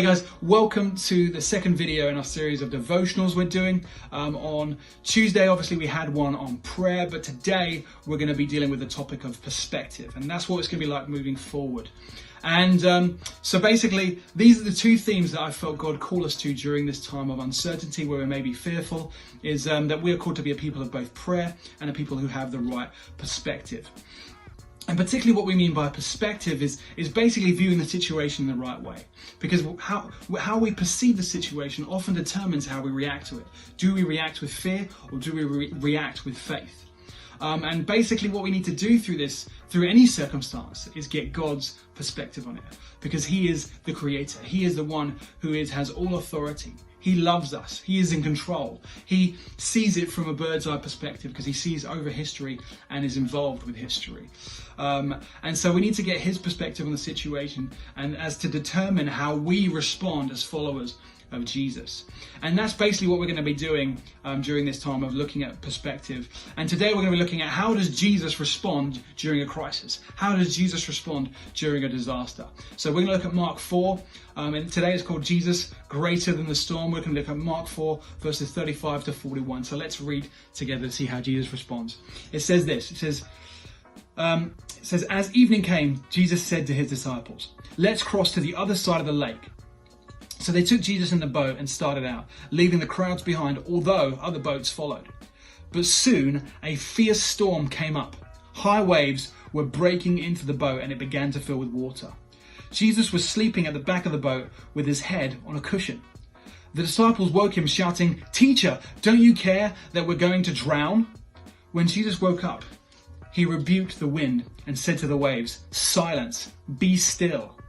Hey guys, welcome to the second video in our series of devotionals we're doing. On Tuesday, obviously, we had one on prayer, but today we're going to be dealing with the topic of perspective, and that's what it's going to be like moving forward. And so basically, these are the two themes that I felt God call us to during this time of uncertainty where we may be fearful, is that we are called to be a people of both prayer and a people who have the right perspective. And particularly what we mean by perspective is basically viewing the situation in the right way. Because how we perceive the situation often determines how we react to it. Do we react with fear or do we react with faith? And basically what we need to do through any circumstance, is get God's perspective on it. Because He is the creator. He is the one who has all authority. He loves us. He is in control. He sees it from a bird's eye perspective because He sees over history and is involved with history. And so we need to get His perspective on the situation and as to determine how we respond as followers of Jesus. And that's basically what we're going to be doing during this time of looking at perspective. And today we're going to be looking at how does Jesus respond during a crisis? How does Jesus respond during a disaster? So we're going to look at Mark 4, and today it's called Jesus Greater Than the Storm. We're going to look at Mark 4 verses 35 to 41. So let's read together to see how Jesus responds. It says this, it says, as evening came, Jesus said to His disciples, "Let's cross to the other side of the lake." So they took Jesus in the boat and started out, leaving the crowds behind, although other boats followed. But soon a fierce storm came up. High waves were breaking into the boat and it began to fill with water. Jesus was sleeping at the back of the boat with his head on a cushion. The disciples woke him shouting, "Teacher, don't you care that we're going to drown?" When Jesus woke up, he rebuked the wind and said to the waves, "Silence, be still."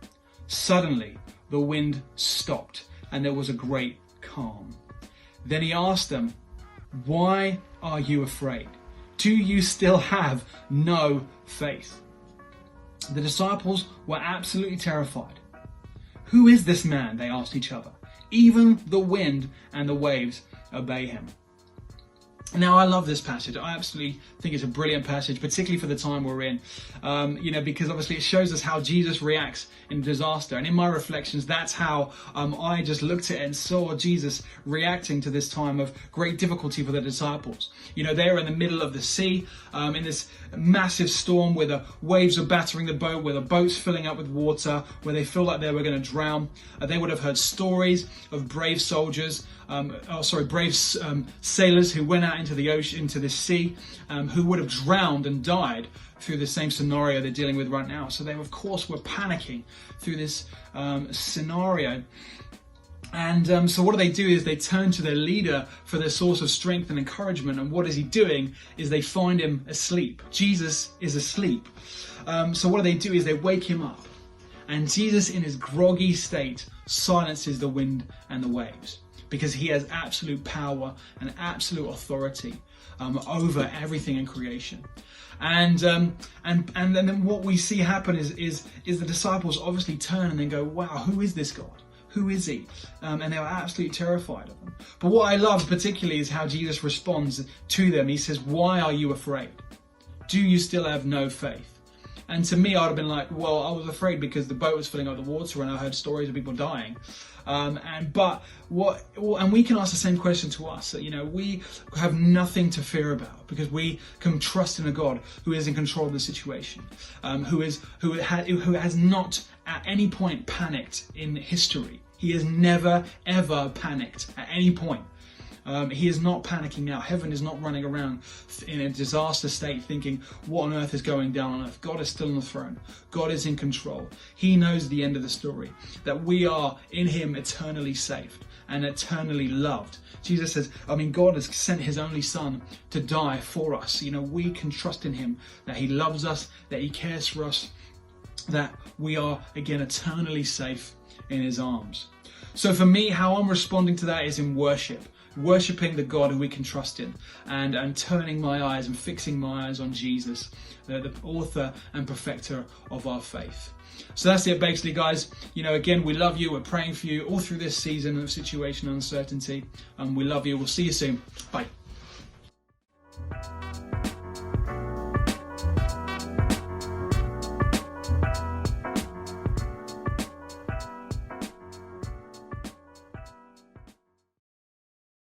Suddenly, the wind stopped and there was a great calm. Then he asked them, "Why are you afraid? Do you still have no faith?" The disciples were absolutely terrified. "Who is this man?" they asked each other. "Even the wind and the waves obey him." Now, I love this passage. I absolutely think it's a brilliant passage, particularly for the time we're in, because obviously it shows us how Jesus reacts in disaster. And in my reflections, that's how I just looked at it and saw Jesus reacting to this time of great difficulty for the disciples. They're in the middle of the sea, in this massive storm where the waves are battering the boat, where the boat's filling up with water, where they feel like they were going to drown. They would have heard stories of brave soldiers, sailors who went out into the ocean, into the sea, who would have drowned and died through the same scenario they're dealing with right now. So they, of course, were panicking through this scenario. And so what do? Is they turn to their leader for their source of strength and encouragement. And what is he doing? Is they find him asleep. Jesus is asleep. So what do? Is they wake him up. And Jesus, in his groggy state, silences the wind and the waves, because he has absolute power and absolute authority over everything in creation. And then what we see happen is the disciples obviously turn and then go, "Wow, who is this God? Who is he?" And they were absolutely terrified of him. But what I love particularly is how Jesus responds to them. He says, "Why are you afraid? Do you still have no faith?" And to me, I would have been like, well, I was afraid because the boat was filling up with water and I heard stories of people dying. And we can ask the same question to us, that, we have nothing to fear about because we can trust in a God who is in control of the situation, who has not at any point panicked in history. He has never, ever panicked at any point. He is not panicking now. Heaven is not running around in a disaster state thinking, what on earth is going down on earth? God is still on the throne. God is in control. He knows the end of the story, that we are in Him eternally saved and eternally loved. Jesus says, God has sent His only Son to die for us. We can trust in Him, that He loves us, that He cares for us, that we are, again, eternally safe in His arms. So for me, how I'm responding to that is in worship. Worshipping the God who we can trust in, and turning my eyes and fixing my eyes on Jesus, the author and perfecter of our faith. So that's it basically, guys. Again, we love you. We're praying for you all through this season of situation and uncertainty. We love you. We'll see you soon. Bye.